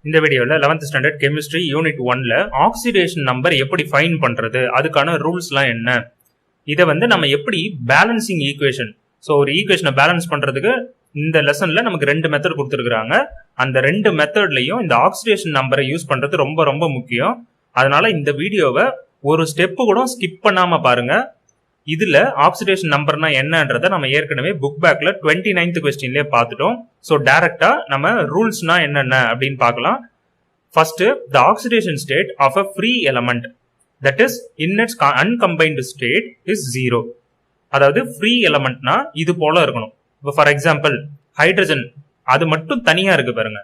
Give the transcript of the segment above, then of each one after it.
இந்த வீடியோவில் 11th standard chemistry unit 1ல ஆக்சிடேஷன் நம்பர் எப்படி ஃபைன் பண்றது, அதுக்கான ரூல்ஸ்லாம் என்ன, இதை நம்ம எப்படி பேலன்சிங் ஈக்குவேஷன், ஸோ ஒரு ஈக்குவேஷனை பேலன்ஸ் பண்றதுக்கு இந்த லெசன்ல நமக்கு 2 மெத்தட் கொடுத்துருக்காங்க. அந்த 2 மெத்தட்லையும் இந்த ஆக்சிடேஷன் நம்பரை யூஸ் பண்றது ரொம்ப ரொம்ப முக்கியம். அதனால இந்த வீடியோவை ஒரு ஸ்டெப்பு கூட ஸ்கிப் பண்ணாம பாருங்க. இதுல ஆக்சிடேஷன் நம்பர்னா என்னன்றதை நம்ம ஏற்கனவே புக் பேக்ல 29th கொஸ்டின்லயே பார்த்துட்டோம். ஸோ டைரக்டா நம்ம ரூல்ஸ்னா என்னென்ன அப்படின்னு பார்க்கலாம். First, the oxidation state of a free element that is in its uncombined state is 0. அதாவது ஃப்ரீ எலமெண்ட்னா இது போல இருக்கணும். இப்போ ஃபார் எக்ஸாம்பிள் ஹைட்ரஜன் அது மட்டும் தனியா இருக்கு பாருங்க.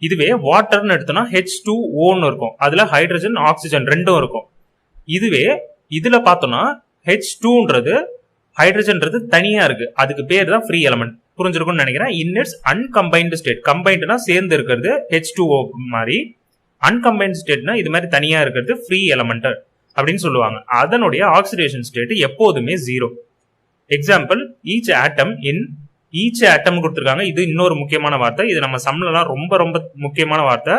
இதுவே வாட்டர்னு எடுத்தோம்னா H2O இருக்கும், அதுல ஹைட்ரஜன் ஆக்சிஜன் ரெண்டும் இருக்கும். இதுவே இதுல பார்த்தோம்னா H2ன்றது ஹைட்ரஜன்றது தனியா இருக்கு, அதுக்கு பேர் தான் ஃப்ரீ எலமெண்ட். புரிஞ்சிருக்கும்னு நினைக்கிறேன். இன் இட்ஸ் அன்கம்பைன்டு ஸ்டேட், கம்பைன்டுனா சேர்ந்து இருக்கிறது H2O மாதிரி, அன்கம்பைன்டு ஸ்டேட்னா இது மாதிரி தனியா இருக்கிறது ஃப்ரீ எலமெண்ட் அப்படின்னு சொல்லுவாங்க. அதனுடைய ஆக்சிடேஷன் ஸ்டேட் எப்போதுமே 0. Example, each atom in each atom கொடுத்துருக்காங்க. இது இன்னொரு முக்கியமான வார்த்தை, இது நம்ம சம்லலாம் ரொம்ப ரொம்ப முக்கியமான வார்த்தை.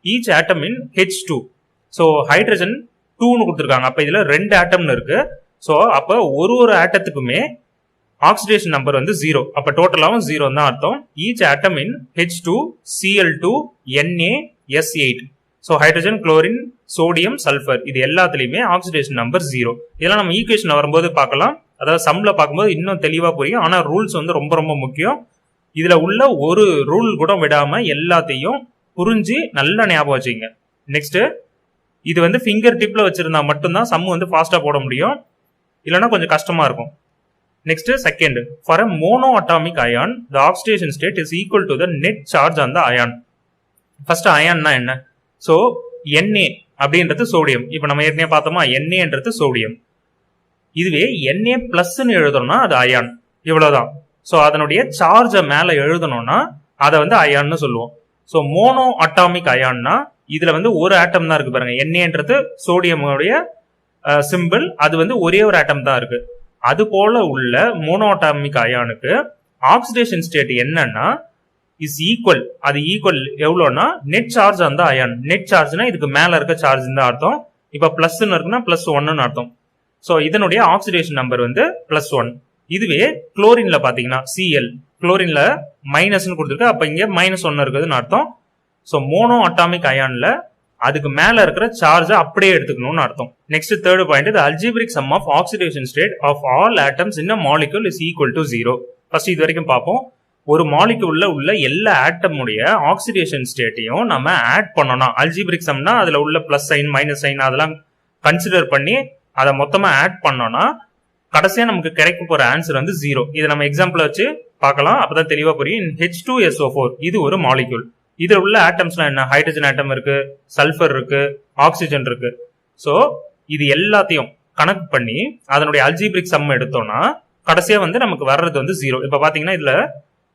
ஈச் ஆட்டம் இன் H2. ஸோ ஹைட்ரஜன் 2ன்னு கொடுத்துருக்காங்க. அப்ப இதுல 2 ஆட்டம்னு இருக்கு. ஸோ அப்ப ஒரு ஆட்டத்துக்குமே ஆக்சிடேஷன் நம்பர் 0. அப்ப டோட்டலாவும் 0 தான் அர்த்தம். ஈச் ஆட்டம் இன் H2 Cl2 Na S8. So hydrogen, chlorine, sodium, sulphur இது எல்லாத்துலயுமே ஆக்சிடேஷன் நம்பர் 0. இதெல்லாம் நம்ம ஈக்குவேஷன் வரும்போது பார்க்கலாம். அதாவது சம்ல பார்க்கும்போது இன்னும் தெளிவா புரியும். ஆனா ரூல்ஸ் ரொம்ப ரொம்ப முக்கியம். இதுல உள்ள ஒரு ரூல் கூட விடாம எல்லாத்தையும் புரிஞ்சு நல்லா ஞாபகம் வச்சுங்க. நெக்ஸ்ட், இது ஃபிங்கர் டிப்ல வச்சிருந்தா மட்டும்தான் சம் ஃபாஸ்டா போட முடியும், இல்லைன்னா கொஞ்சம் கஷ்டமா இருக்கும். Next, second, for a monoatomic ion the oxidation state is equal to the net charge on the ion. First அயான்னா என்ன? ஸோ Na அப்படின்றது சோடியம். இப்போ நம்ம ஏற்கனவே பார்த்தோமா, Naன்றது சோடியம். இதுவே Na பிளஸ்ன்னு எழுதணும்னா அது அயான், இவ்வளவுதான். ஸோ அதனுடைய சார்ஜை மேல எழுதணும்னா அதை அயான்னு சொல்லுவோம். ஸோ மோனோ அட்டாமிக் அயான்னா இதுல ஒரு ஆட்டம் தான் இருக்கு பாருங்க. Naன்றது சோடியமுடைய சிம்பிள், அது ஒரே ஒரு ஆட்டம் தான் இருக்கு. அது போல உள்ள மோனோ அட்டாமிக் அயானுக்கு ஆக்சிடேஷன் ஸ்டேட் என்னன்னா இஸ் ஈக்குவல். அது ஈக்குவல் எவ்வளோனா நெட் சார்ஜ் அந்த அயான். நெட் சார்ஜ்னா இதுக்கு மேல இருக்க சார்ஜ் தான் அர்த்தம். இப்ப பிளஸ்ன்னு இருக்குன்னா +1 அர்த்தம். ஸோ இதனுடைய ஆக்சிடேஷன் நம்பர் +1. இதுவே குளோரின்ல பாத்தீங்கன்னா Cl, குளோரின்ல மைனஸ்ன்னு கொடுத்துருக்கு, அப்ப இங்க -1 இருக்குதுன்னு அர்த்தம். ஸோ மோனோ அட்டாமிக் அயான்ல அதுக்கு மேல இருக்கிற சார்ஜ் அப்படியே எடுத்துக்கணும்னு அர்த்தம். Next, third point, the algebraic sum of oxidation state of all atoms in a molecule is equal to 0. First இது வரைக்கும் பார்ப்போம். ஒரு மாலிக்யூல்ல உள்ள எல்லா ஆட்டமுடைய ஆக்சிடேஷன் ஸ்டேட்டையும் நம்ம ஆட் பண்ணோம்னா, அல்ஜிப்ரிக் சம்னா அதுல உள்ள பிளஸ் சைன் மைனஸ் சைன் அதெல்லாம் கன்சிடர் பண்ணி அதை மொத்தமா ஆட் பண்ணோம்னா கடைசியா நமக்கு கிடைக்க போற ஆன்சர் 0. இதை நம்ம எக்ஸாம்பிள் வச்சு பார்க்கலாம், அப்பதான் தெளிவா புரியும். H2SO4 இது ஒரு மாலிக்யூல். இதுல உள்ள ஆட்டம்ஸ்லாம் என்ன? ஹைட்ரஜன் ஆட்டம் இருக்கு, சல்பர் இருக்கு, ஆக்சிஜன் இருக்கு. ஸோ இது எல்லாத்தையும் கணக்கு பண்ணி அதனுடைய அல்ஜிப்ரிக் சம் எடுத்தோம்னா கடைசியா நமக்கு வர்றது 0. இப்ப பாத்தீங்கன்னா இதுல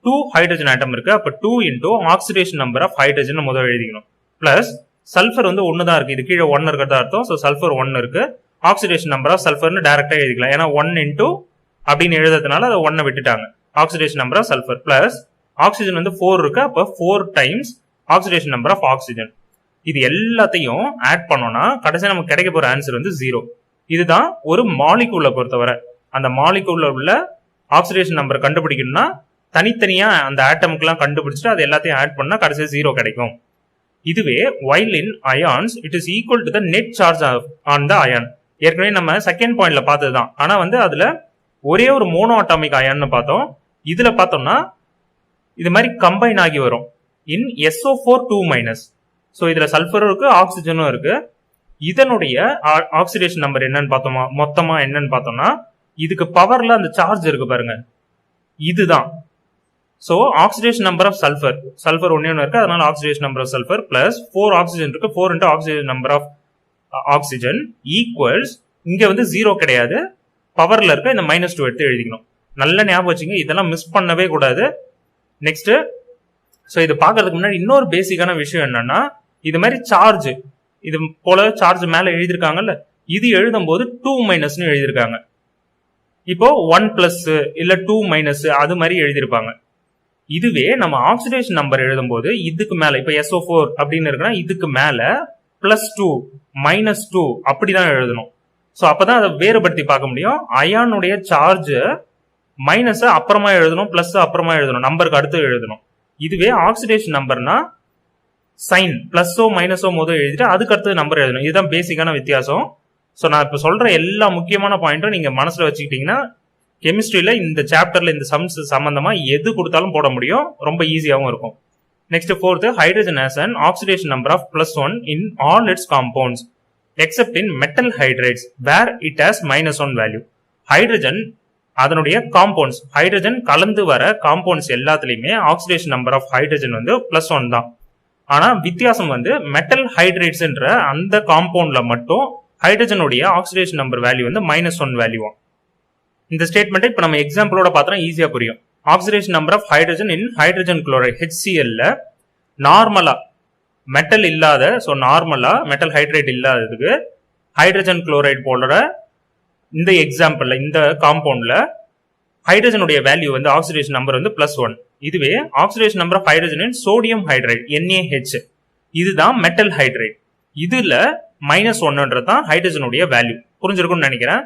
2 ஹைட்ரஜன் ஆட்டம் இருக்கு. அப்ப 2 into oxidation number of hydrogen முதல்ல எழுதிக்கணும். பிளஸ் சல்பர் 1 தான் இருக்கு, இது கீழே 1 இருக்கிறதா அர்த்தம். ஸோ சல்பர் 1 இருக்கு. ஆக்சிடேஷன் நம்பர் ஆஃப் சல்பர்னு டைரக்டா எழுதிக்கலாம், ஏன்னா 1 இன்டூ அப்படின்னு எழுதுறதுனால அதை 1 விட்டுட்டாங்க. Oxidation number of sulphur plus oxygen 4 இருக்கு, அப்ப 4 times oxidation number of oxygen. இது எல்லாத்தையும் ஆட் பண்ணோம்னா கடைசியா நமக்கு கிடைக்க போற ஆன்சர் 0. இதுதான் ஒரு மாலிக்யூலை பொறுத்தவரை. அந்த மாலிக்யூல்ல உள்ள ஆக்சிடேஷன் நம்பர் கண்டுபிடிக்கணும்னா தனித்தனியா அந்த ஆட்டமுக்கு எல்லாம் கண்டுபிடிச்சிட்டு அது எல்லாத்தையும் ஆட் பண்ணா கடைசியா 0 கிடைக்கும். இதுவே while in ions it is equal to the net charge on the ion. ஏற்கனவே நம்ம செகண்ட் பாயிண்ட்ல பார்த்ததுதான். ஆனா அதுல ஒரே ஒரு மோனோ அட்டாமிக் அயான்னு பார்த்தோம். இதுல பார்த்தோம்னா இது மாதிரி கம்பைன் ஆகி வரும் in SO4 2-. ஸோ இதுல சல்பரும் இருக்கு, ஆக்சிஜனும் இருக்கு. இதனுடைய ஆக்சிடேஷன் நம்பர் என்னன்னு பார்த்தோமா, மொத்தமா என்னன்னு பார்த்தோம்னா இதுக்கு பவர்ல அந்த சார்ஜ் இருக்கு பாருங்க, இதுதான். So oxidation number of sulphur 1 இருக்கு, அதனால oxidation number of sulphur plus 4 oxygen இருக்கு, 4 into oxygen number of oxygen equals இங்க 0 கிடையாது, பவர்ல இருக்க இந்த -2 எடுத்து எழுதிக்கணும். நல்ல ஞாபகம் வச்சுங்க, இதெல்லாம் மிஸ் பண்ணவே கூடாது. நெக்ஸ்ட், ஸோ இது பாக்குறதுக்கு முன்னாடி இன்னொரு பேசிக்கான விஷயம் என்னன்னா, இது மாதிரி சார்ஜ் இது போல சார்ஜ் மேல எழுதியிருக்காங்கல்ல, இது எழுதும் போது 2- எழுதியிருக்காங்க. இப்போ 1+ இல்ல 2- அது மாதிரி எழுதியிருப்பாங்க. இதுவே நம்ம ஆக்சிடேஷன் நம்பர் எழுதும்போது இதுக்கு மேல இப்ப SO4 அப்படின்னு இருக்குன்னா இதுக்கு மேல +2 -2 அப்படிதான் எழுதணும். ஸோ அப்பதான் அதை வேறுபடுத்தி பார்க்க முடியும். அயானுடைய சார்ஜ் மைனஸ் அப்புறமா எழுதணும், பிளஸ் அப்புறமா எழுதணும், நம்பருக்கு அடுத்து எழுதணும். இதுவே ஆக்சிடேஷன் நம்பர்னா சைன் பிளஸோ மைனஸோ முதல் எழுதிட்டு அதுக்கு அடுத்து நம்பர் எழுதணும். இதுதான் பேசிக்கான வித்தியாசம். ஸோ நான் இப்போ சொல்ற எல்லா முக்கியமான பாயிண்ட்டும் நீங்க மனசுல வச்சுக்கிட்டீங்கன்னா கெமிஸ்ட்ரியில இந்த சாப்டர்ல இந்த சம்ஸ் சம்பந்தமா எது கொடுத்தாலும் போட முடியும், ரொம்ப ஈஸியாகவும் இருக்கும். Next fourth, hydrogen has an oxidation number of +1 in all its compounds except in metal hydrides where it has -1 value. Hydrogen அதனுடைய காம்பவுண்ட்ஸ், ஹைட்ரஜன் கலந்து வர காம்பவுண்ட்ஸ் எல்லாத்துலயுமே ஆக்சிடேஷன் நம்பர் ஆஃப் ஹைட்ரஜன் வந்து +1 தான். ஆனா வித்தியாசம் வந்து மெட்டல் ஹைட்ரேட்ஸ்ன்ற அந்த காம்பவுண்ட்ல மட்டும் ஹைட்ரஜனுடைய ஆக்சிடேஷன் நம்பர் வேல்யூ வந்து -1 வேல்யூவா. இந்த ஸ்டேட்மெண்ட் இப்ப நம்ம எக்ஸாம்பிளோட பார்த்தா ஈஸியா புரியும். Oxidation number of hydrogen in hydrogen chloride HCl நார்மலா மெட்டல் இல்லாத, ஸோ நார்மலா மெட்டல் ஹைட்ரேட் இல்லாததுக்கு ஹைட்ரஜன் குளோரைட் போடுற இந்த எக்ஸாம்பிள்ல இந்த காம்பவுண்ட்ல ஹைட்ரஜனுடைய வேல்யூ வந்து ஆக்சிடேஷன் நம்பர் வந்து +1. இதுவே oxidation number of hydrogen in sodium hydride NaH இதுதான் மெட்டல் ஹைட்ரேட். இதுல -1ன்றது தான் ஹைட்ரஜனுடைய வேல்யூ. புரிஞ்சிருக்கும்னு நினைக்கிறேன்.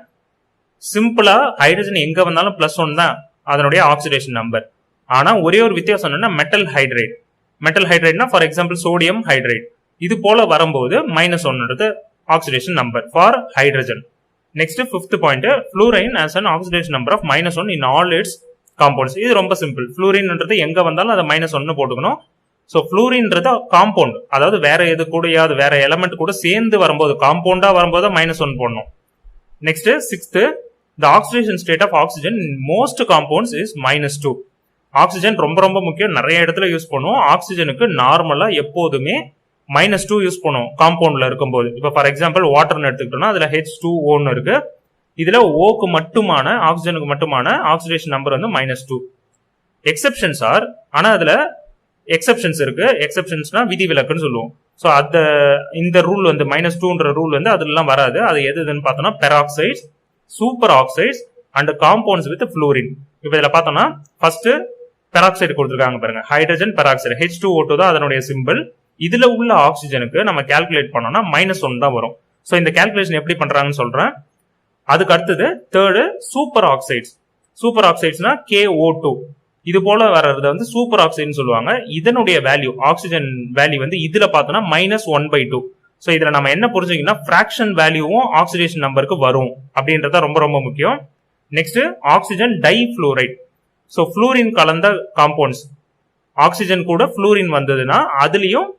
சிம்பிளா ஹைட்ரஜன் எங்க வந்தாலும் +1 தான் அதனுடைய ஆக்சிடேஷன் நம்பர். ஆனா ஒரே ஒரு வித்தியாசம் என்னன்னா மெட்டல் ஹைட்ரேட். மெட்டல் ஹைட்ரேட்னா ஃபார் எக்ஸாம்பிள் சோடியம் ஹைட்ரேட் இது போல வரும்போது -1ன்றது oxidation number for hydrogen. Next fifth point, fluorine has an oxidation number of -1 in all its compounds. இது ரொம்ப சிம்பிள். ஃப்ளூரின்ன்றது எங்க வந்தாலும் அதை -1 போட்டுக்கணும். ஸோ ஃப்ளூரின்றது காம்பவுண்ட், அதாவது வேற எது கூடயாவது வேற எலமெண்ட் கூட சேர்ந்து வரும்போது காம்பவுண்டா வரும்போது -1 போடணும். Next sixth, the oxidation state of oxygen in most compounds is -2. Oxygen ரொம்ப ரொம்ப முக்கியம், நிறைய இடத்துல யூஸ் பண்ணுவோம். ஆக்சிஜனுக்கு நார்மலா எப்போதுமே -2 யூஸ் பண்ணுவோம் காம்பவுண்ட்ல இருக்கும்போது. இப்ப ஃபார் எக்ஸாம்பிள் வாட்டர்னு எடுத்துக்கிட்டோம்னா அதுல H2O இருக்கு. இதுல ஓக்கு மட்டுமான ஆக்சிஜனுக்கு மட்டுமான ஆக்சிடேஷன் நம்பர் வந்து -2. எக்ஸெப்ஷன்ஸ் ஆர், ஆனா அதுல எக்ஸெப்ஷன்ஸ் இருக்கு. எக்ஸெப்ஷன்ஸ்னா விதிவிலக்குன்னு சொல்லுவோம். ஸோ இந்த ரூல் வந்து -2ன்ற ரூல் வந்து அதெல்லாம் வராது. அது எதுன்னு பார்த்தோம்னா peroxides, super oxides and compounds with fluorine. இப்போ இதுல பார்த்தோம்னா ஃபர்ஸ்ட் பெராக்சைடு கொடுத்துருக்காங்க பாருங்க, ஹைட்ரஜன் பெராக்சைடு H2O2 தான் அதனுடைய சிம்பிள். இதுல உள்ள ஆக்சிஜனுக்கு நம்ம கால்குலேட் பண்ணோம்னா -1 தான் வரும். ஸோ இந்த கால்குலேஷன் எப்படி பண்றாங்கன்னு சொல்றேன். அதுக்கு அடுத்தது தேர்டு சூப்பர் ஆக்சைட்ஸ். சூப்பர் ஆக்சைட்ஸ்னா KO2 இது போல வர்றது வந்து சூப்பர் ஆக்சைடுன்னு சொல்லுவாங்க. இதனுடைய வேல்யூ ஆக்சிஜன் வேல்யூ வந்து இதுல பார்த்தோம்னா -1/2. ஸோ இதுல நம்ம என்ன புரிஞ்சுக்கணும்னா ஃபிராக்ஷன் வேல்யூவும் ஆக்சிடேஷன் நம்பருக்கு வரும் அப்படின்றத ரொம்ப ரொம்ப முக்கியம். Next oxygen difluoride. So fluorine கலந்த காம்பவுண்ட்ஸ், ஆக்சிஜன் கூட ஃப்ளூரின் வந்ததுன்னா அதுலயும்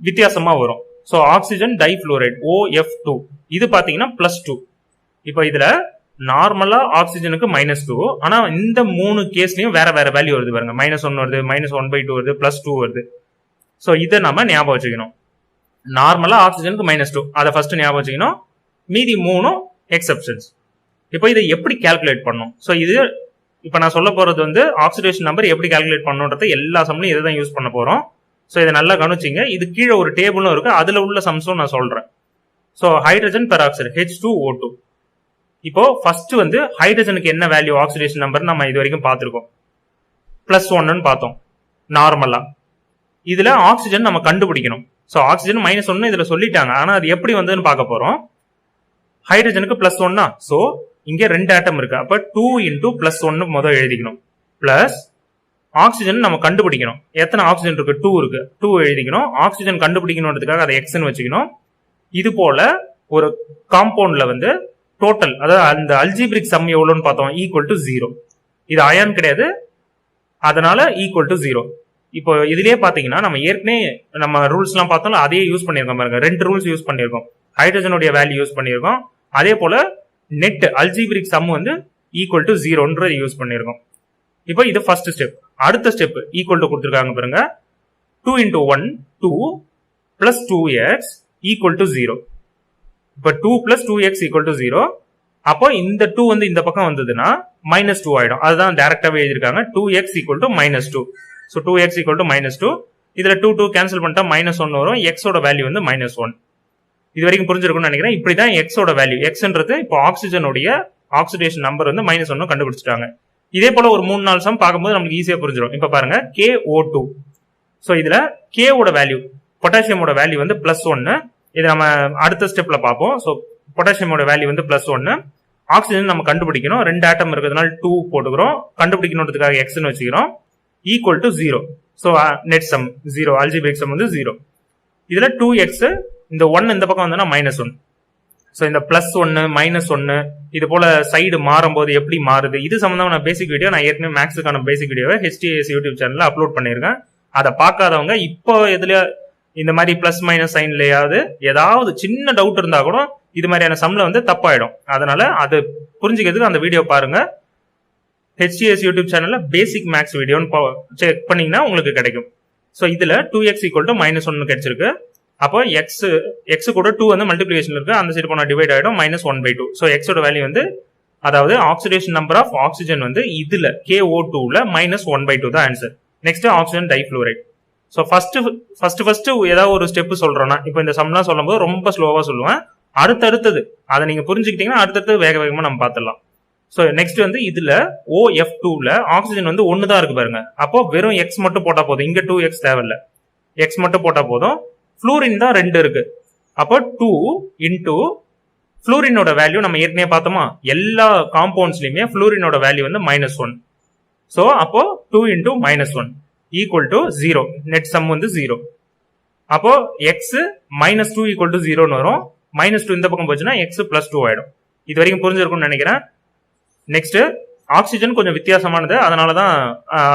வித்தியாசமா வரும். ஸோ ஆக்சிஜன் டைஃப்ளூரைட் OF2 இது பாத்தீங்கன்னா +2. இப்போ இதுல நார்மலா ஆக்சிஜனுக்கு -2, ஆனா இந்த 3 கேஸ்லயும் வேற வேற வேல்யூ வருது பாருங்க. -1 வருது, -1/2 வருது, +2 வருது. ஸோ இதை நம்ம ஞாபகம் வச்சுக்கணும். நார்மலா ஆக்சிஜனுக்கு -2 அதை ஃபர்ஸ்ட் ஞாபகம் வச்சுக்கணும். மீதி 3 எக்ஸெப்ஷன்ஸ். இப்போ இதை எப்படி கால்குலேட் பண்ணணும்? ஸோ இது இப்போ நான் சொல்ல போறது வந்து ஆக்சிடேஷன் நம்பர் எப்படி கால்குலேட் பண்ணணுன்றது எல்லா சம்லையும் இதை தான் யூஸ் பண்ண போறோம். ஸோ இதை நல்லா கவனிச்சிங்க. இது கீழே ஒரு டேபிளும் இருக்கு, அதுல உள்ள சம்ஸும் நான் சொல்றேன். So hydrogen peroxide H2O2. இப்போ ஃபர்ஸ்ட் வந்து ஹைட்ரஜனுக்கு என்ன வேல்யூ ஆக்சிடேஷன் நம்பர் நம்ம இது வரைக்கும் பார்த்திருக்கோம், +1 பார்த்தோம் நார்மலா. இதுல ஆக்சிஜன் நம்ம கண்டுபிடிக்கணும். ஸோ ஆக்சிஜன் -1 இதுல சொல்லிட்டாங்க, ஆனா அது எப்படி வந்ததுன்னு பார்க்க போறோம். ஹைட்ரஜனுக்கு +1, ஸோ இங்க 2 ஆட்டம் இருக்கு, அப்ப 2 × +1 முதல் எழுதிக்கணும். பிளஸ் ஆக்சிஜன் நம்ம கண்டுபிடிக்கணும். எத்தனை ஆக்சிஜன் இருக்கு? 2 இருக்கு, 2 எழுதிக்கணும். ஆக்சிஜன் கண்டுபிடிக்கணுன்றதுக்காக அதை எக்ஸ்ன்னு வச்சுக்கணும். இது போல ஒரு காம்பவுண்ட்ல வந்து டோட்டல், அதாவது அந்த அல்ஜிபிரிக் சம் எவ்வளோன்னு பார்த்தோம், =0. இது அயான் கிடையாது, அதனால =0. இப்போ இதுலயே பாத்தீங்கன்னா நம்ம ஏற்கனவே நம்ம ரூல்ஸ் எல்லாம் பார்த்தோம்ல, அதையே யூஸ் பண்ணிருக்கோம் பாருங்க. 2 ரூல்ஸ் யூஸ் பண்ணிருக்கோம். ஹைட்ரஜனுடைய வேல்யூ யூஸ் பண்ணிருக்கோம், அதே போல நெட் அல்ஜிபிரிக் சம் வந்து =0ன்றது யூஸ் பண்ணிருக்கோம். இப்போ இது ஃபர்ஸ்ட் ஸ்டெப். அடுத்த ஸ்டெப் ஈக்குவல் டு கொடுத்துருக்காங்க பாருங்க, 2 × 1 2 + 2x = 0. இப்போ 2 + 2x = 0. அப்போ இந்த 2 வந்து இந்த பக்கம் வந்ததுன்னா -2 ஆயிடும். அதுதான் டைரக்டாவே எழுதிருக்காங்க, 2x = -2. So 2x = -2. இதுல 2 2 கேன்சல் பண்ணிட்டா -1 வரும். எக்ஸோட வேல்யூ வந்து -1. இது வரைக்கும் புரிஞ்சிருக்கும்னு நினைக்கிறேன். இப்படிதான் எக்ஸோட வேல்யூ, எக்ஸ்ன்றது இப்போ ஆக்சிஜனுடைய ஆக்சிடேஷன் நம்பர் வந்து -1 கண்டுபிடிச்சிட்டாங்க. இதே போல ஒரு 3-4 சம் பார்க்கும்போது நமக்கு ஈஸியா புரிஞ்சிடும். இப்ப பாருங்க KO2. ஸோ இதுல கேவோட வேல்யூ, பொட்டாசியமோட வேல்யூ வந்து +1. இது நம்ம அடுத்த ஸ்டெப்ல பார்ப்போம். ஸோ பொட்டாசியமோட வேல்யூ வந்து +1. ஆக்சிஜன் நம்ம கண்டுபிடிக்கணும். 2 ஆட்டம் இருக்கிறதுனால 2 போட்டுக்கிறோம். கண்டுபிடிக்கணுன்றதுக்காக எக்ஸ்ன்னு வச்சுக்கிறோம். Equal to 0. So net sum 0, algebraic sum வந்து 0. இதுல 2x, இந்த 1 இந்த பக்கம் வந்தோம்னா -1. ஸோ இந்த +1 -1 இது போல சைடு மாறும்போது எப்படி மாறுது, இது சம்பந்தமான பேசிக் வீடியோ நான் ஏற்கனவே மேக்ஸுக்கான பேசிக் வீடியோவை HTAS யூடியூப் சேனல்ல அப்லோட் பண்ணியிருக்கேன். அதை பார்க்காதவங்க இப்போ இதுல இந்த மாதிரி பிளஸ் மைனஸ் சைன்லயாவது ஏதாவது சின்ன டவுட் இருந்தா கூட இது மாதிரியான சம்ல வந்து தப்பாயிடும். அதனால அது புரிஞ்சுக்கிறதுக்கு அந்த வீடியோ பாருங்க. HTAS யூடியூப் சேனல்ல பேசிக் மேக்ஸ் வீடியோன்னு செக் பண்ணீங்கன்னா உங்களுக்கு கிடைக்கும். ஸோ இதுல 2x ஈக்குவல் டு -1 கிடைச்சிருக்கு. அப்போ x கூட 2 வந்து மல்டிபிளிகேஷன் இருக்கு, அந்த சைடு போனா டிவைட் ஆயிடும், -1/2. ஸோ எக்ஸோட வேல்யூ வந்து, அதாவது ஆக்சிடேஷன் நம்பர் ஆஃப் ஆக்சிஜன் வந்து இதுல KO2ல -1/2 தான் answer. Next oxygen difluoride. So first ஏதாவது ஒரு ஸ்டெப் சொல்றோம்னா, இப்போ இந்த சம்லாம் சொல்லும் போது ரொம்ப ஸ்லோவா சொல்லுவேன். அடுத்தடுத்தது அதை நீங்க புரிஞ்சுக்கிட்டீங்கன்னா அடுத்தடுத்து வேக வேகமா நம்ம பார்த்துடலாம். ஸோ நெக்ஸ்ட் வந்து இதுல OF2ல ஆக்சிஜன் வந்து 1 தான் இருக்கு பாருங்க. அப்போ வெறும் x மட்டும் போட்டா போதும், இங்க 2x தேவையில்ல, x மட்டும் போட்டா போதும். ஃப்ளூரின் தான் 2 இருக்கு. அப்போ 2 இன்டூ ஃப்ளூரினோட வேல்யூ நம்ம ஏற்கனவே பார்த்தோமா, எல்லா காம்பவுண்ட்ஸ்லயுமே ஃப்ளூரினோட வேல்யூ வந்து -1. ஸோ அப்போ 2 into -1 equal to 0. Net sum வந்து 0. அப்போ x -2 ஈக்குவல் டு 0ன்னு வரும். -2 இந்த பக்கம் போச்சுன்னா x +2 ஆயிடும். இது வரைக்கும் புரிஞ்சிருக்கும்னு நினைக்கிறேன். நெக்ஸ்ட் ஆக்சிஜன் கொஞ்சம் வித்தியாசமானது, அதனாலதான்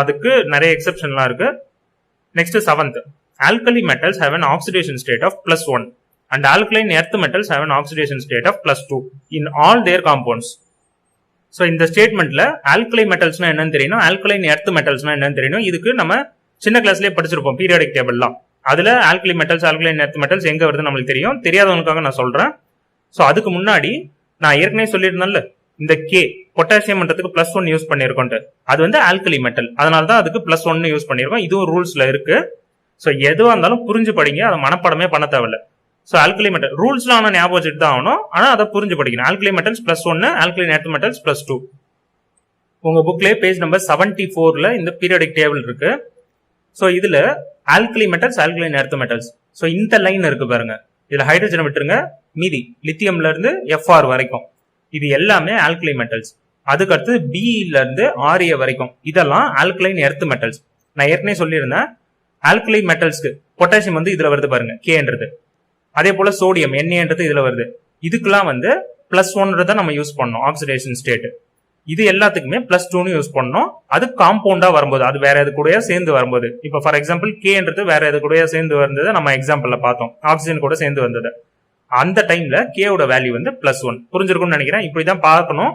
அதுக்கு நிறைய எக்ஸெப்ஷன்லாம் இருக்கு. Next 7th, alkali metals have an oxidation state of +1 and alkaline earth metals have an oxidation state of +2 in all their compounds. So இந்த ஸ்டேட்மெண்ட்ல ஆல்கலை மெட்டல்ஸ்னா என்னன்னு தெரியணும், ஆல்கலைன் எர்த் மெட்டல்ஸ்னா என்னன்னு தெரியணும். இதுக்கு நம்ம சின்ன கிளாஸ்லயே படிச்சிருப்போம் பீரியாடிக் டேபிள்லாம். அதுல alkali metals, alkaline earth metals எங்க வருதுன்னு நம்மளுக்கு தெரியும். தெரியாதவங்களுக்காக நான் சொல்றேன். ஸோ அதுக்கு முன்னாடி நான் ஏற்கனவே சொல்லியிருந்தேன்ல, இந்த K பொட்டாசியம்ன்றதுக்கு +1 யூஸ் பண்ணிருக்கோம். அது வந்து ஆல்கலி மெட்டல், அதனால தான் அதுக்கு +1 யூஸ் பண்ணிருக்கோம். இதுவும் ரூல்ஸ்ல இருக்கு. ஸோ எதுவாக இருந்தாலும் புரிஞ்சு படிங்க, அதை மனப்பாடமே பண்ண தேவையில்ல. ஸோ ஆல்கலி மெட்டல் ரூல்ஸ்லாம் ஆனால் ஞாபகம் வச்சுட்டு தான் ஆகணும், ஆனால் அதை புரிஞ்சு படிக்கணும். Alkali metals +1, alkaline earth metals +2. உங்க புக்லேயே பேஜ் நம்பர் 74ல இந்த பீரியாடிக் டேபிள் இருக்கு. ஸோ இதுல alkali metals, alkaline earth metals. So இந்த லைன் இருக்கு பாருங்க, இதுல ஹைட்ரஜனை விட்டுருங்க, மீதி லித்தியம்ல இருந்து Fr வரைக்கும் இது எல்லாமே ஆல்கலி மெட்டல்ஸ். அதுக்கு அடுத்து Bல இருந்து Ra வரைக்கும் இதெல்லாம் ஆல்கலைன் எர்த் மெட்டல்ஸ். நான் ஏற்கனவே சொல்லியிருந்தேன், ஆல்கலை மெட்டல்ஸ்க்கு பொட்டாசியம் வந்து இதுல வருது பாருங்க, Kன்றது. அதே போல சோடியம் Na இதுல வருது. இதுக்கெல்லாம் வந்து +1 நம்ம யூஸ் பண்ணோம் ஆக்சிடேஷன் ஸ்டேட். இது எல்லாத்துக்குமே +2 யூஸ் பண்ணோம். அது காம்பவுண்டா வரும்போது, அது வேற எது கூட சேர்ந்து வரும்போது, இப்ப ஃபார் எக்ஸாம்பிள் Kன்றது வேற எது கூட சேர்ந்து வந்தது நம்ம எக்ஸாம்பிள்ல பார்த்தோம், ஆக்சிஜன் கூட சேர்ந்து வந்தது. அந்த டைம்ல Kவோட வேல்யூ வந்து +1. புரிஞ்சிருக்கும்னு நினைக்கிறேன். இப்படிதான் பார்க்கணும்.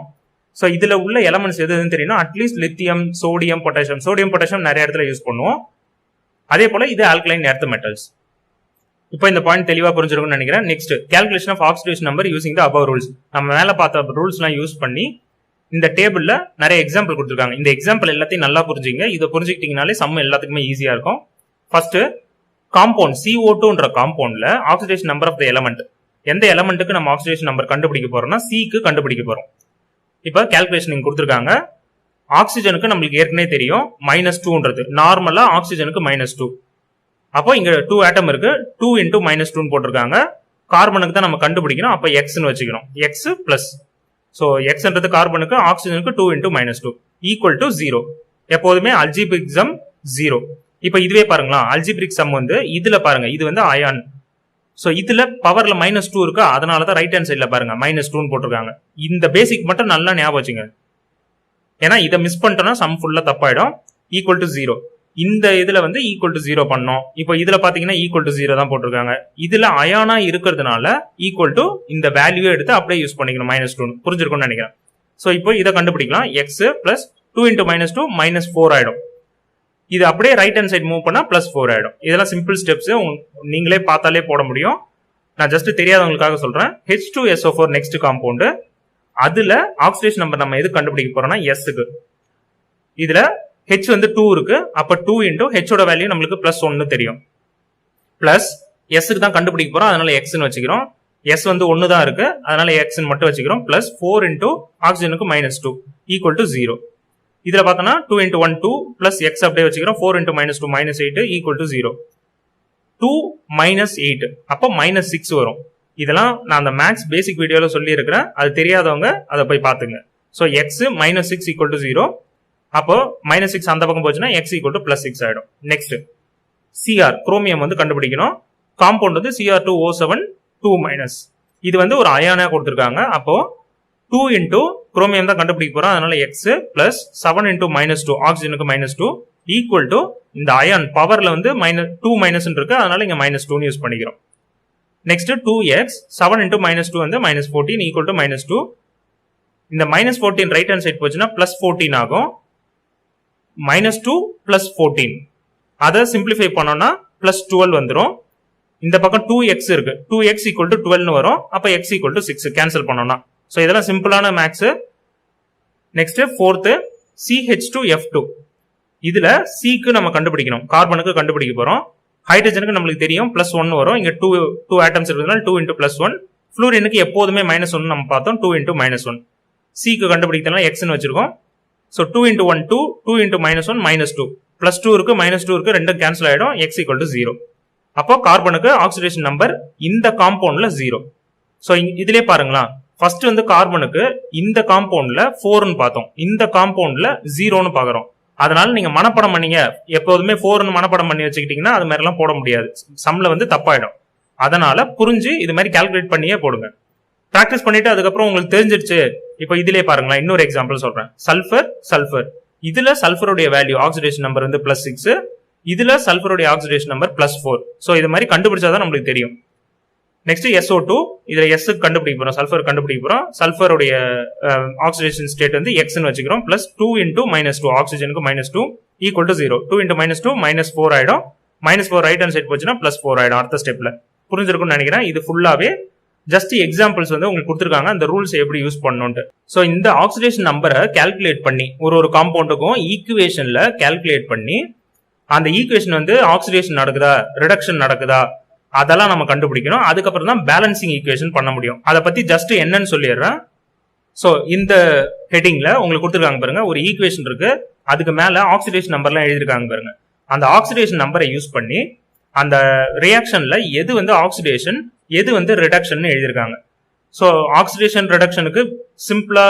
ஸோ இதுல உள்ள எலமெண்ட்ஸ் எதுன்னு தெரியணும். At least lithium, sodium, potassium. Sodium potassium நிறைய இடத்துல யூஸ் பண்ணுவோம். அதே போல இது ஆல்கலைன் எர்த் மெட்டல்ஸ். இப்போ இந்த பாயிண்ட் தெளிவா புரிஞ்சிருக்கும்னு நினைக்கிறேன். Next, calculation of oxidation number using the above rules. நம்ம மேல பார்த்த ரூல்ஸ் எல்லாம் யூஸ் பண்ணி இந்த டேபிள்ல நிறைய எக்ஸாம்பிள் கொடுத்துருக்காங்க. இந்த எக்ஸாம்பிள் எல்லாத்தையும் நல்லா புரிஞ்சுங்க. இதை புரிஞ்சுக்கிட்டீங்கனாலே சம் எல்லாத்துக்குமே ஈஸியா இருக்கும். ஃபர்ஸ்ட், காம்பவுண்ட் CO2ன்ற காம்பவுண்ட்ல oxidation number of the element. எந்த எலமெண்ட்டுக்கு நம்ம ஆக்சிடேஷன் நம்பர் கண்டுபிடிக்க போறோம்னா Cக்கு கண்டுபிடிக்க போறோம். இப்ப கால்குலேஷன் கொடுத்துருக்காங்க. ஆக்சிஜனுக்கு நம்மளுக்கு ஏற்கனவே தெரியும் -2ன்றது. நார்மலா ஆக்சிஜனுக்கு -2. அப்போ இங்க 2 ஆட்டம் இருக்கு, 2 இன்டூ -2 போட்டிருக்காங்க. கார்பனுக்கு தான் நம்ம கண்டுபிடிக்கணும். அப்ப எக்ஸ்ன்னு வச்சுக்கிறோம், எக்ஸ் பிளஸ். ஸோ எக்ஸ்ன்றது கார்பனுக்கு, ஆக்சிஜனுக்கு 2 இன்டூ -2 ஈக்குவல் டு 0. எப்போதுமே அல்ஜிபிரிக் சம் 0. இப்ப இதுவே பாருங்களா, அல்ஜிபிரிக் சம் வந்து இதுல பாருங்க, இது வந்து அயான். ஸோ இதுல பவர்ல -2 இருக்கு, அதனாலதான் ரைட் ஹேண்ட் சைட்ல பாருங்க -2 போட்டிருக்காங்க. இந்த பேசிக் மட்டும் நல்லா ஞாபகம் வச்சுங்க, ஏன்னா இதை மிஸ் பண்ணிட்டோம்னா சம் ஃபுல்லா தப்பாயிடும். Equal to 0. இந்த இதுல வந்து ஈக்குவல் டு 0 பண்ணோம். இப்போ இதுல பாத்தீங்கன்னா ஈக்குவல் டு 0 தான் போட்டிருக்காங்க. இதுல அயானா இருக்கிறதுனால ஈக்குவல் டு இந்த வேல்யூ எடுத்து அப்படியே யூஸ் பண்ணிக்கணும், -2. புரிஞ்சிருக்கும்னு நினைக்கிறேன். ஸோ இப்போ இதை கண்டுபிடிக்கலாம். எக்ஸ் பிளஸ் 2 இன்டூ -2 -4 ஆயிடும். இது அப்படியே ரைட் ஹேண்ட் சைடு மூவ் பண்ணா +4 ஆயிடும். இதெல்லாம் சிம்பிள் ஸ்டெப்ஸ், நீங்களே பார்த்தாலே போட முடியும். நான் ஜஸ்ட் தெரியாதவங்களுக்காக சொல்றேன். H2SO4 next compound. அதுல ஆக்சிடேஷன் நம்பர் நம்ம எது கண்டுபிடிக்க போறோம்னா Sக்கு. இதுல H வந்து 2 இருக்கு, அப்ப 2 இன்டூ Hோட வேல்யூ நம்மளுக்கு +1 தெரியும். பிளஸ் Sக்கு தான் கண்டுபிடிக்க போறோம், அதனால Xன்னு வச்சுக்கிறோம். S வந்து 1 தான் இருக்கு, அதனால Xன்னு மட்டும் வச்சுக்கிறோம். பிளஸ் 4 இன்டூ ஆக்சிஜனுக்கு -2 ஈக்குவல் டு 0. இதுல பார்த்தோம்னா 2 into 1 2 plus x அப்படியே வச்சுக்கிறோம் 4 into minus 2 minus 8 equal to 0. 2 minus 8 அப்போ minus 6 வரும். இதெல்லாம் நான் அந்த மேக்ஸ் பேசிக் வீடியோல சொல்லி இருக்கிறேன், அது தெரியாதவங்க அதை போய் பார்த்துங்க. So X minus 6 equal to 0. அப்போ minus 6 அந்த பக்கம் போச்சுன்னா x equal to plus 6 ஆயிடும். நெக்ஸ்ட் சிஆர் குரோமியம் வந்து கண்டுபிடிக்கணும். காம்பவுண்ட் வந்து Cr2O7 2 மைனஸ். இது வந்து ஒரு அயானா கொடுத்துருக்காங்க. அப்போ 2 into குரோமியம் தான் கண்டுபிடிக்க போறோம், அதனால x plus 7 into minus 2 ஆக்சிஜனுக்கு minus 2 equal to இந்த அயான் பவர்ல வந்து -2 மைனஸ் இருக்கு, அதனால இங்க -2 யூஸ் பண்ணிக்கிறோம். நெக்ஸ்ட் 2x 7 into minus 2 வந்து -14 ஈக்குவல் டு -2. இந்த -14 ரைட் ஹேண்ட் சைட் போச்சுன்னா +14 ஆகும். -2 + 14 அதை சிம்பிளிஃபை பண்ணோம்னா +12 வந்துடும். இந்த பக்கம் 2x இருக்கு, 2x equal to 12 வரும். அப்ப x equal to 6 கேன்சல் பண்ணோம்னா. ஸோ இதெல்லாம் சிம்பிளான மேக்ஸ். Next fourth CH2F2. இதுல சிக்கு நம்ம கண்டுபிடிக்கணும், கார்பனுக்கு கண்டுபிடிக்க போறோம். ஹைட்ரஜனுக்கு நம்மளுக்கு தெரியும் +1 வரும். இங்க 2 ஆட்டம்ஸ் இருக்கிறதுனால 2 into +1. ஃப்ளூரினுக்கு எப்போதுமே -1 நம்ம பார்த்தோம், 2 into -1. சிக்கு கண்டுபிடிக்கிறதுனால எக்ஸ்னு வச்சிருக்கோம். ஸோ 2 into 1 2, 2 into -1 -2, +2 இருக்கு -2 இருக்கு, ரெண்டும் கேன்சல் ஆயிடும். x equal to 0. அப்போ கார்பனுக்கு ஆக்சிடேஷன் நம்பர் இந்த காம்பவுண்ட்ல 0. ஸோ இதுலயே பாருங்களா, ஃபர்ஸ்ட் வந்து கார்பனுக்கு இந்த காம்பவுண்ட்ல 4ன்னு பார்த்தோம், இந்த காம்பவுண்ட்ல 0ன்னு பாக்குறோம். அதனால நீங்க மனப்படம் பண்ணீங்க, எப்போதுமே 4ன்னு மனப்படம் பண்ணி வச்சுக்கிட்டீங்கன்னா அது மாதிரி எல்லாம் போட முடியாது, சம்ல வந்து தப்பாயிடும். அதனால புரிஞ்சு இது மாதிரி கால்குலேட் பண்ணியே போடுங்க. பிராக்டிஸ் பண்ணிட்டு அதுக்கப்புறம் உங்களுக்கு தெரிஞ்சிருச்சு. இப்போ இதுலயே பாருங்களா, இன்னொரு எக்ஸாம்பிள் சொல்றேன். சல்ஃபர் இதுல சல்ஃபருடைய வேல்யூ ஆக்சிடேஷன் நம்பர் வந்து +6, இதுல சல்ஃபருடைய ஆக்சிடேஷன் நம்பர் +4. ஸோ இது மாதிரி கண்டுபிடிச்சாதான் நம்மளுக்கு தெரியும். நெக்ஸ்ட் SO2, இதுல S கண்டுபிடிக்க போறோம், சல்ஃபர் கண்டுபிடிக்க போறோம். சல்ஃபருடைய ஆக்சிடேஷன் ஸ்டேட் வந்து எக்ஸ்னு வச்சுக்கிறோம். +2 into -2 ஆக்சிஜனுக்கு -2 ஈக்குவல் டு 0. 2 into -2 -4 ஆயிடும். -4 ரைட் ஹேண்ட் சைட் போச்சுன்னா +4 ஆயிடும் அடுத்த ஸ்டெப்ல. புரிஞ்சிருக்கும்னு நினைக்கிறேன். இது ஃபுல்லாவே ஜஸ்ட் எக்ஸாம்பிள்ஸ் வந்து உங்களுக்கு கொடுத்துருக்காங்க, அந்த ரூல்ஸ் எப்படி யூஸ் பண்ணணும்ட்டு. ஸோ இந்த ஆக்சிடேஷன் நம்பரை கால்குலேட் பண்ணி ஒரு காம்பவுண்டுக்கும் ஈக்குவேஷன்ல கால்குலேட் பண்ணி அந்த ஈக்குவேஷன் வந்து ஆக்சிடேஷன் நடக்குதா ரிடக்ஷன் நடக்குதா அதெல்லாம் நம்ம கண்டுபிடிக்கணும். அதுக்கப்புறம் தான் பேலன்சிங் ஈக்குவேஷன் பண்ண முடியும். அதை பத்தி ஜஸ்ட் என்னன்னு சொல்லிடுறேன். ஸோ இந்த ஹெட்டிங்ல உங்களுக்கு கொடுத்துருக்காங்க பாருங்க, ஒரு ஈக்குவேஷன் இருக்கு, அதுக்கு மேல ஆக்சிடேஷன் நம்பர்லாம் எழுதிருக்காங்க பாருங்க. அந்த ஆக்சிடேஷன் நம்பரை யூஸ் பண்ணி அந்த ரியாக்ஷன்ல எது வந்து ஆக்சிடேஷன் எது வந்து ரிடக்ஷன் எழுதியிருக்காங்க. ஸோ ஆக்சிடேஷன் ரிடக்ஷனுக்கு சிம்பிளா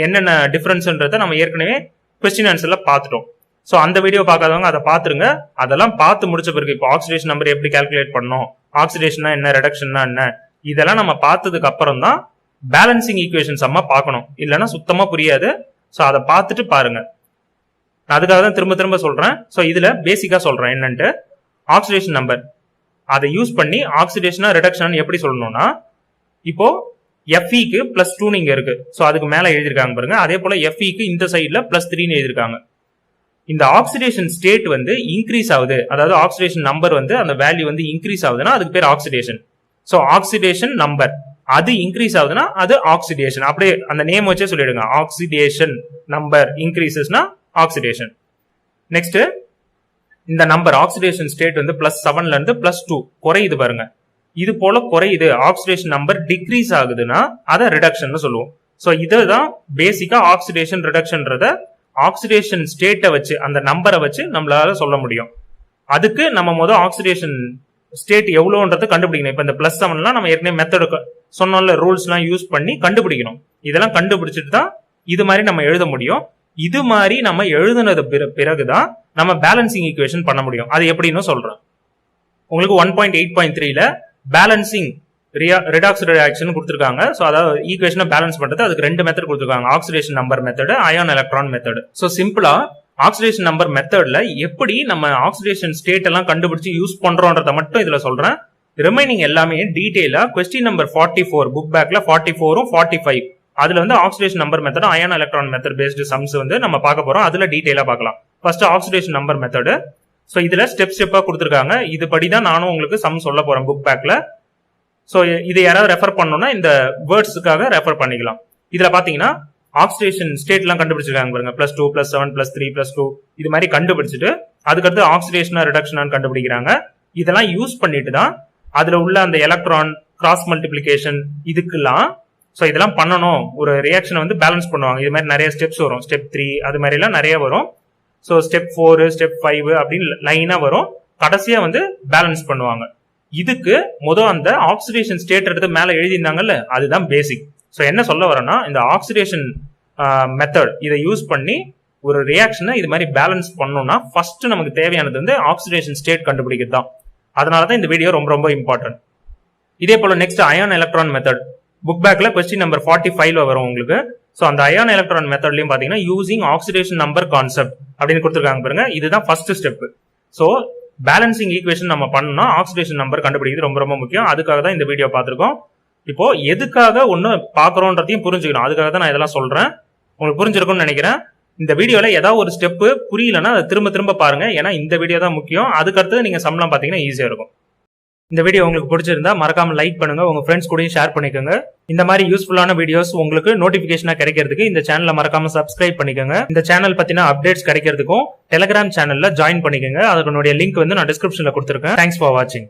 என்னென்ன டிஃபரன்ஸ்ன்றதை நம்ம ஏற்கனவே கொஸ்டின் ஆன்சர்ல பார்த்துட்டோம். ஸோ அந்த வீடியோ பார்க்காதவங்க அதை பார்த்துருங்க. அதெல்லாம் பார்த்து முடிச்ச பிறகு இப்போ ஆக்சிடேஷன் நம்பர் எப்படி கால்குலேட் பண்ணணும், ஆக்சிடேஷனா என்ன ரிடக்ஷன்னா என்ன, இதெல்லாம் நம்ம பார்த்ததுக்கு அப்புறம் தான் பேலன்சிங் ஈக்குவேஷன் சம்மா பார்க்கணும், இல்லைன்னா சுத்தமா புரியாது. ஸோ அதை பார்த்துட்டு பாருங்க. நான் அதுக்காக தான் திரும்ப திரும்ப சொல்றேன். ஸோ இதுல பேசிக்கா சொல்றேன் என்னன்ட்டு. ஆக்சிடேஷன் நம்பர் அதை யூஸ் பண்ணி ஆக்சிடேஷனா ரிடக்ஷன் எப்படி சொல்லணும்னா, இப்போ Fe-க்கு +2 இங்க இருக்கு, ஸோ அதுக்கு மேல எழுதிருக்காங்க பாருங்க. அதே போல Fe-க்கு இந்த சைட்ல +3 எழுதிருக்காங்க. இந்த ஆக்சிடேஷன் ஸ்டேட் வந்து இன்க்ரீஸ் ஆகுது, அதாவது ஆக்சிடேஷன் நம்பர் வந்து அந்த வேல்யூ வந்து இன்க்ரீஸ் ஆகுதுன்னா அதுக்கு பேர் ஆக்சிடேஷன். ஸோ ஆக்சிடேஷன் நம்பர் அது இன்க்ரீஸ் ஆகுதுன்னா அது ஆக்சிடேஷன். அப்படியே அந்த நேம் வச்சே சொல்லிடுங்க, ஆக்சிடேஷன் நம்பர் இன்க்ரீசஸ்னா ஆக்சிடேஷன். நெக்ஸ்ட் இந்த நம்பர் ஆக்சிடேஷன் ஸ்டேட் வந்து +7ல இருந்து +2 குறையுது பாருங்க. இது போல குறையுது, ஆக்சிடேஷன் நம்பர் டிக்ரீஸ் ஆகுதுன்னா அதை ரிடக்ஷன் சொல்லுவோம். ஸோ இதுதான் பேசிக்கா ஆக்சிடேஷன் ரிடக்ஷன்றத ஆக்சிடேஷன் ஸ்டேட்டை வச்சு அந்த நம்பரை வச்சு நம்மளால சொல்ல முடியும். அதுக்கு நம்ம முதல் ஆக்சிடேஷன் ஸ்டேட் எவ்வளோன்றது கண்டுபிடிக்கணும். இப்போ இந்த +7லாம் நம்ம ஏற்கனவே மெத்தட் சொன்னோம்ல, ரூல்ஸ்லாம் யூஸ் பண்ணி கண்டுபிடிக்கணும். இதெல்லாம் கண்டுபிடிச்சிட்டு தான் இது மாதிரி நம்ம எழுத முடியும். இது மாதிரி நம்ம எழுதுனது பிறகுதான் நம்ம பேலன்சிங் ஈக்குவேஷன் பண்ண முடியும். அது எப்படின்னு சொல்றேன். உங்களுக்கு 1.8.3ல பேலன்சிங் ரிடாக்ஸ் ரியாக்ஷன் கொடுத்துருக்காங்க. ஸோ அதாவது ஈக்குவேஷனை பேலன்ஸ் பண்றது, அதுக்கு 2 மெத்தட் கொடுத்துருக்காங்க, oxidation number method, ion electron method. So சிம்பிளா ஆக்சிடேஷன் நம்பர் மெத்தட்ல எப்படி நம்ம ஆக்சிடேஷன் ஸ்டேட் எல்லாம் கண்டுபிடிச்சு யூஸ் பண்றோன்றத மட்டும் இதுல சொல்றேன். ரிமைனிங் எல்லாமே டீடைலா கொஸ்டின் நம்பர் 44 புக் பேக்ல 44ம் 45 அதுல வந்து oxidation number method ion electron method based sums வந்து நம்ம பார்க்க போறோம். அதுல டீடைலா பார்க்கலாம். First oxidation number method. So இதுல ஸ்டெப்பா கொடுத்துருக்காங்க. இது படிதான் நானும் உங்களுக்கு சம் சொல்ல போறேன் புக் பேக்ல. ஸோ இது யாராவது ரெஃபர் பண்ணணும்னா இந்த வேர்ட்ஸுக்காக ரெஃபர் பண்ணிக்கலாம். இதுல பாத்தீங்கன்னா ஆக்சிடேஷன் ஸ்டேட் எல்லாம் கண்டுபிடிச்சிருக்காங்க பாருங்க, +2 +7 +3 +2 இது மாதிரி கண்டுபிடிச்சிட்டு அதுக்கடுத்து ஆக்சிடேஷனா ரிடக்ஷனான்னு கண்டுபிடிக்கிறாங்க. இதெல்லாம் யூஸ் பண்ணிட்டு தான் அதுல உள்ள அந்த எலக்ட்ரான் கிராஸ் மல்டிபிளிகேஷன் இதுக்கெல்லாம் ஸோ இதெல்லாம் பண்ணணும், ஒரு ரியாக்ஷனை வந்து பேலன்ஸ் பண்ணுவாங்க. இது மாதிரி நிறைய ஸ்டெப்ஸ் வரும், ஸ்டெப் 3 அது மாதிரிலாம் நிறைய வரும். ஸோ ஸ்டெப் 4 ஸ்டெப் 5 அப்படின்னு லைனா வரும். கடைசியா வந்து பேலன்ஸ் பண்ணுவாங்க. இதுக்கு அந்த ஆக்சிடேஷன் ஸ்டேட் எடுத்து மேல எழுதியிருந்தாங்கல்ல, அதுதான் பேசிக். ஸோ என்ன சொல்ல வரேன்னா, இந்த ஆக்சிடேஷன் மெத்தட் இதை யூஸ் பண்ணி ஒரு ரியாக்ஷனை இது மாதிரி பேலன்ஸ் பண்ணோம்னா ஃபர்ஸ்ட் நமக்கு தேவையானது வந்து ஆக்சிடேஷன் ஸ்டேட் கண்டுபிடிக்கிறது தான். அதனாலதான் இந்த வீடியோ ரொம்ப ரொம்ப இம்பார்ட்டன்ட். இதே போல next ion electron method book பேக்ல கொஸ்டின் நம்பர் 45 வரும் உங்களுக்கு. ஸோ அந்த அயான் எலக்ட்ரான் மெத்தட்லயும் பாத்தீங்கன்னா யூசிங் ஆக்சிடேஷன் நம்பர் கான்செப்ட் அப்படின்னு கொடுத்துருக்காங்க பாருங்க. இதுதான் first step. So balancing equation நம்ம பண்ணோம்னா ஆக்சிடேஷன் நம்பர் கண்டுபிடிக்கிறது ரொம்ப ரொம்ப முக்கியம். அதுக்காக தான் இந்த வீடியோ பார்த்திருக்கோம். இப்போ எதுக்காக ஒன்னு பாக்குறோன்றதையும் புரிஞ்சுக்கணும். அதுக்காக தான் நான் இதெல்லாம் சொல்றேன். உங்களுக்கு புரிஞ்சிருக்கும்னு நினைக்கிறேன். இந்த வீடியோல ஏதாவது ஒரு ஸ்டெப் புரியலன்னா அதை திரும்ப திரும்ப பாருங்க. ஏன்னா இந்த வீடியோ தான் முக்கியம். அதுக்கடுத்து நீங்க சம்பளம் பாத்தீங்கன்னா ஈஸியா இருக்கும். இந்த வீடியோ உங்களுக்கு பிடிச்சிருந்தா மறக்காம லைக் பண்ணுங்க, உங்க ஃப்ரெண்ட்ஸ் கூடயும் ஷேர் பண்ணிக்கோங்க. இந்த மாதிரி யூஸ்ஃபுல்லான வீடியோஸ் உங்களுக்கு நோட்டிபிகேஷனா கிடைக்கிறதுக்கு இந்த சேனலை மறக்காம சப்ஸ்கிரைப் பண்ணிக்கோங்க. இந்த சேனல் பத்தின அப்டேட்ஸ் கிடைக்கிறதுக்கும் டெலிகிராம் சேனல்ல ஜாயின் பண்ணிக்கோங்க. அதனுடைய லிங்க் வந்து நான் டிஸ்கிரிப்ஷன்ல கொடுத்துருக்கேன். தேங்க்ஸ் ஃபார் வாட்சிங்.